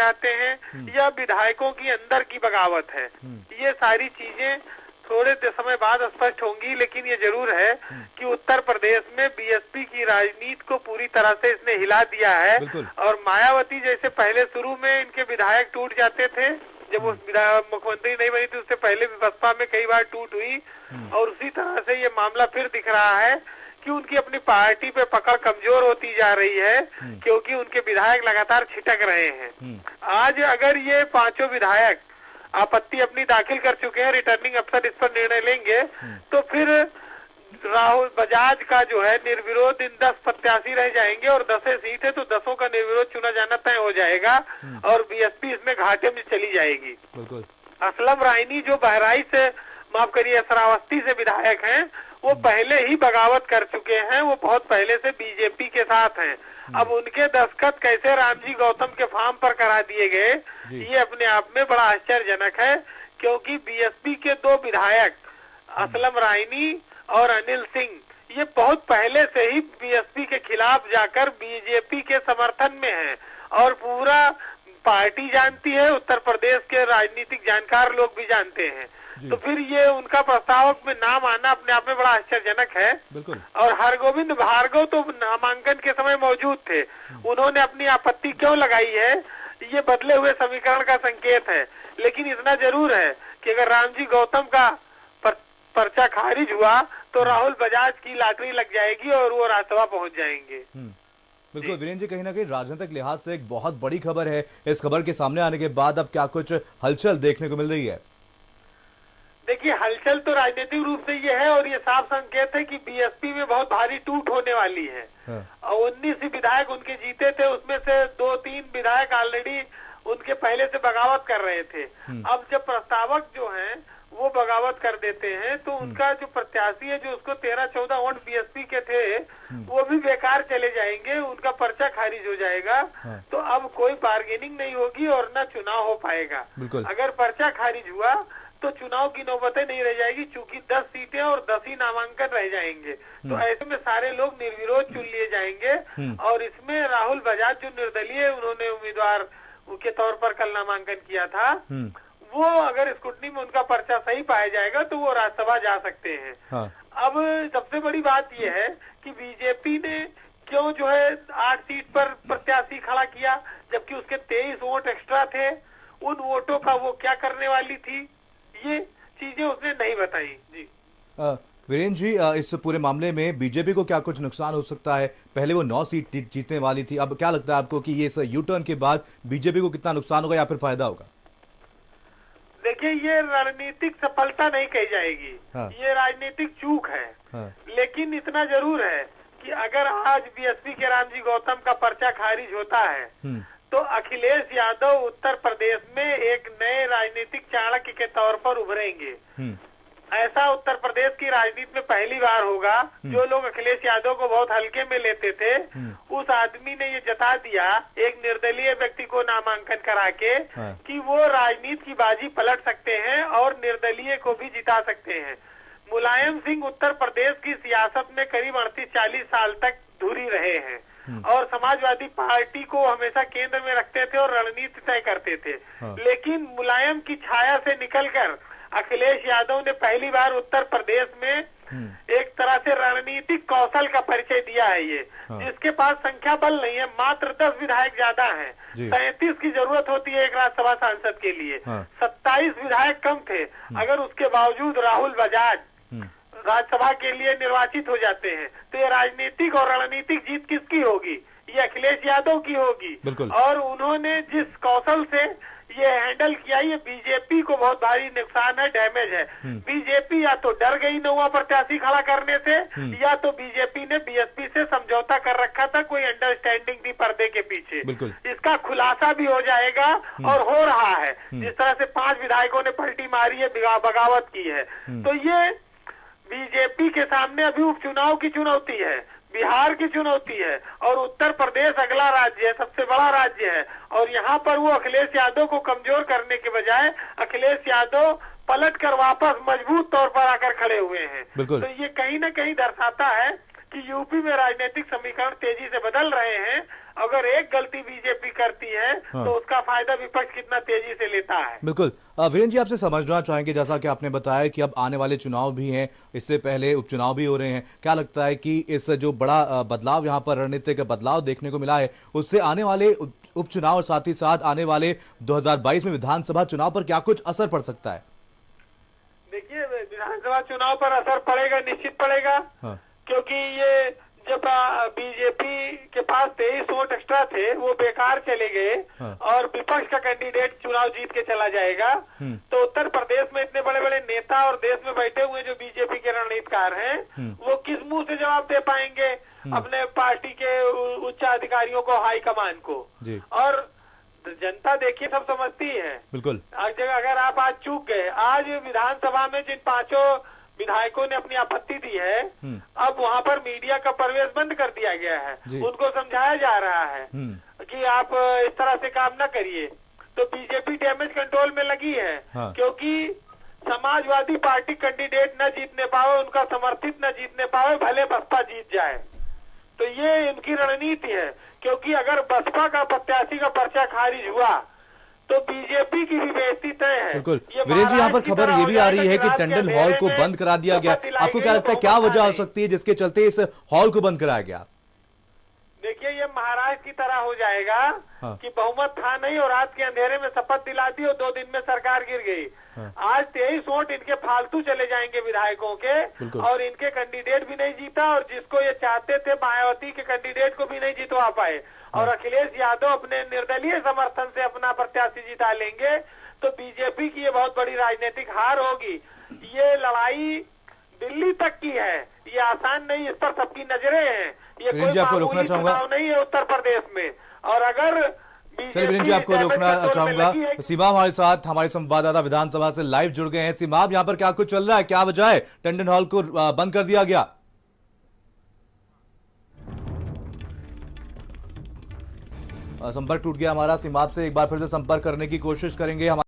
चाहते हैं या विधायकों की अंदर की बगावत है, ये सारी चीजें थोड़े समय बाद स्पष्ट होंगी। लेकिन ये जरूर है कि उत्तर प्रदेश में बीएसपी की राजनीति को पूरी तरह से इसने हिला दिया है। और मायावती जैसे पहले शुरू में इनके विधायक टूट जाते थे, जब वो मुख्यमंत्री नहीं बनी थी उससे पहले भी बसपा में कई बार टूट हुई, और उसी तरह से ये मामला फिर दिख रहा है कि उनकी अपनी पार्टी पे पकड़ कमजोर होती जा रही है, क्योंकि उनके विधायक लगातार छिटक रहे हैं। आज अगर ये पांचों विधायक आपत्ति अपनी दाखिल कर चुके हैं, रिटर्निंग अफसर इस पर निर्णय लेंगे, तो फिर राहुल बजाज का जो है निर्विरोध इन 10 प्रत्याशी रह जाएंगे और 10 सीट है तो 10 का निर्विरोध चुना जाना तय हो जाएगा और बीएसपी इसमें घाटे में चली जाएगी। असलम रायनी जो बहराइच से, माफ करिए, श्रावस्ती से विधायक हैं, वो पहले ही बगावत कर चुके हैं, वो बहुत पहले से बीजेपी के साथ हैं। अब उनके दस्तखत कैसे रामजी गौतम के फार्म पर करा दिए गए, ये अपने आप में बड़ा आश्चर्यजनक है, क्योंकि बीएसपी के 2 विधायक असलम रायनी और अनिल सिंह ये बहुत पहले से ही बीएसपी के खिलाफ जाकर बीजेपी के समर्थन में हैं और पूरा पार्टी जानती है, उत्तर प्रदेश के राजनीतिक जानकार लोग भी जानते हैं। तो फिर ये उनका प्रस्तावक में नाम आना अपने आप में बड़ा आश्चर्यजनक है। और हरगोविंद भार्गव तो नामांकन के समय मौजूद थे, उन्होंने अपनी आपत्ति क्यों लगाई है, ये बदले हुए समीकरण का संकेत है। लेकिन इतना जरूर है कि अगर रामजी गौतम का पर्चा खारिज हुआ तो राहुल बजाज की लॉटरी लग जाएगी और वो राज्यसभा पहुंच जाएंगे। बिल्कुल वीरेंद्र जी, कहीं ना कहीं राजनीतिक लिहाज से एक बहुत बड़ी खबर है। इस खबर के सामने आने के बाद अब क्या कुछ हलचल देखने को मिल रही है? देखिए, हलचल तो राजनीतिक रूप से ये है और ये साफ संकेत है कि बीएसपी में बहुत भारी टूट होने वाली है। और 19 विधायक उनके जीते थे, उसमें से 2-3 विधायक ऑलरेडी उनके पहले से बगावत कर रहे थे। अब जब प्रस्तावक जो हैं वो बगावत कर देते हैं तो उनका जो प्रत्याशी है, जो उसको 13-14 वोट बीएसपी के थे, वो भी बेकार चले जाएंगे, उनका पर्चा खारिज हो जाएगा। तो अब कोई बार्गेनिंग नहीं होगी और न चुनाव हो पाएगा। अगर पर्चा खारिज हुआ तो चुनाव की नौबतें नहीं रह जाएगी, चूंकि 10 सीटें और 10 ही नामांकन रह जाएंगे। तो ऐसे में सारे लोग निर्विरोध चुन लिए जाएंगे और इसमें राहुल बजाज जो निर्दलीय उन्होंने उम्मीदवार के तौर पर कल नामांकन किया था, वो अगर स्क्रूटनी में उनका पर्चा सही पाया जाएगा तो वो राज्यसभा जा सकते हैं। अब सबसे बड़ी बात यह है कि बीजेपी ने क्यों जो है 8 सीट पर प्रत्याशी खड़ा किया, जबकि उसके 23 वोट एक्स्ट्रा थे। उन वोटों का वो क्या करने वाली थी, ये चीजें उसने नहीं बताई। जी वीरेंद्र जी, इस पूरे मामले में बीजेपी को क्या कुछ नुकसान हो सकता है? पहले वो 9 सीट जीतने वाली थी, अब क्या लगता है आपको कि ये यू टर्न के बाद बीजेपी को कितना नुकसान होगा या फिर फायदा होगा? देखिए, ये रणनीतिक सफलता नहीं कही जाएगी, ये राजनीतिक चूक है। लेकिन इतना जरूर है कि अगर आज बीएसपी के रामजी गौतम का पर्चा खारिज होता है तो अखिलेश यादव उत्तर प्रदेश में एक नए राजनीतिक चाणक्य के तौर पर उभरेंगे। ऐसा उत्तर प्रदेश की राजनीति में पहली बार होगा। जो लोग अखिलेश यादव को बहुत हल्के में लेते थे, उस आदमी ने ये जता दिया एक निर्दलीय व्यक्ति को नामांकन करा के कि वो राजनीति की बाजी पलट सकते हैं और निर्दलीय को भी जिता सकते हैं। मुलायम सिंह उत्तर प्रदेश की सियासत में करीब 38-40 साल तक धुरी रहे हैं और समाजवादी पार्टी को हमेशा केंद्र में रखते थे और रणनीति तय करते थे। लेकिन मुलायम की छाया से निकलकर अखिलेश यादव ने पहली बार उत्तर प्रदेश में एक तरह से रणनीतिक कौशल का परिचय दिया है। ये जिसके पास संख्या बल नहीं है, मात्र 10 विधायक ज्यादा हैं, 37 की जरूरत होती है एक राज्यसभा सांसद के लिए, 27 विधायक कम थे। अगर उसके बावजूद राहुल बजाज राज्यसभा के लिए निर्वाचित हो जाते हैं तो ये राजनीतिक और रणनीतिक जीत किसकी होगी? ये अखिलेश यादव की होगी। और उन्होंने जिस कौशल से ये हैंडल किया, ये बीजेपी को बहुत भारी नुकसान है, डैमेज है। बीजेपी या तो डर गई 9वां प्रत्याशी खड़ा करने से, या तो बीजेपी ने बीएसपी से समझौता कर रखा था, कोई अंडरस्टैंडिंग थी पर्दे के पीछे। इसका खुलासा भी हो जाएगा और हो रहा है। जिस तरह से 5 विधायकों ने पलटी मारी है, बगावत की है, तो ये बीजेपी के सामने अभी उपचुनाव की चुनौती है, बिहार की चुनौती है और उत्तर प्रदेश अगला राज्य है, सबसे बड़ा राज्य है। और यहाँ पर वो अखिलेश यादव को कमजोर करने के बजाय अखिलेश यादव पलटकर वापस मजबूत तौर पर आकर खड़े हुए हैं। तो ये कहीं न कहीं दर्शाता है कि यूपी में राजनीतिक समीकरण तेजी से बदल रहे हैं। अगर एक गलती बीजेपी करती है तो उसका फायदा विपक्ष कितना तेजी से लेता है। बिल्कुल। वीरेंद्र जी, आपसे समझना चाहेंगे, जैसा कि आपने बताया कि अब आने वाले चुनाव भी हैं, इससे पहले उपचुनाव भी हो रहे हैं, क्या लगता है कि इस जो बड़ा बदलाव यहाँ पर रणनीतिक बदलाव देखने को मिला है, उससे आने वाले उपचुनाव और साथ ही साथ आने वाले 2022 में विधानसभा चुनाव पर क्या कुछ असर पड़ सकता है? देखिए, विधानसभा चुनाव पर असर पड़ेगा, निश्चित पड़ेगा। हाँ। क्योंकि ये जब बीजेपी के पास 23 वोट एक्स्ट्रा थे, वो बेकार चले गए। हाँ। और विपक्ष का कैंडिडेट चुनाव जीत के चला जाएगा, तो उत्तर प्रदेश में इतने बड़े बड़े नेता और देश में बैठे हुए जो बीजेपी के रणनीतिकार हैं, वो किस मुंह से जवाब दे पाएंगे अपने पार्टी के उच्च अधिकारियों को, हाईकमान को। और जनता देखिए सब समझती है। बिल्कुल। अगर आप आज चूक गए, आज विधानसभा में जिन 5 विधायकों ने अपनी आपत्ति दी है, अब वहाँ पर मीडिया का प्रवेश बंद कर दिया गया है। उनको समझाया जा रहा है कि आप इस तरह से काम न करिए। तो बीजेपी डैमेज कंट्रोल में लगी है। हाँ। क्योंकि समाजवादी पार्टी कैंडिडेट न जीतने पावे, उनका समर्थित न जीतने पावे, भले बसपा जीत जाए। तो ये इनकी रणनीति है। क्योंकि अगर बसपा का प्रत्याशी का पर्चा खारिज हुआ तो बीजेपी की भी बेइज्जती तय है। बिल्कुल। वीरेंद्र जी, यहाँ पर खबर ये भी आ रही है कि टंडन हॉल को बंद करा दिया गया। आपको क्या लगता है, क्या वजह हो सकती है जिसके चलते इस हॉल को बंद कराया गया? देखिए, ये महाराष्ट्र की तरह हो जाएगा। हाँ। कि बहुमत था नहीं और रात के अंधेरे में शपथ दिला दी और 2 दिन में सरकार गिर गई। हाँ। आज 23 वोट इनके फालतू चले जाएंगे विधायकों के, और इनके कैंडिडेट भी नहीं जीता, और जिसको ये चाहते थे मायावती के कैंडिडेट को भी नहीं जितवा पाए। हाँ। और अखिलेश यादव अपने निर्दलीय समर्थन से अपना प्रत्याशी जिता लेंगे। तो बीजेपी की ये बहुत बड़ी राजनीतिक हार होगी। ये लड़ाई दिल्ली तक की है, ये आसान नहीं, इस पर सबकी नजरें हैं। ये कोई आपको रोकना चाहूंगा नहीं है उत्तर प्रदेश में। और अगर चलिए वीरेंद्र जी, आपको रोकना चाहूंगा। सीमा हमारे साथ, हमारे संवाददाता विधानसभा से लाइव जुड़ गए हैं। सीमा, यहाँ पर क्या कुछ चल रहा है, क्या वजह है टंडन हॉल को बंद कर दिया गया? संपर्क टूट गया हमारा। सीमा से एक बार फिर से संपर्क करने की कोशिश करेंगे।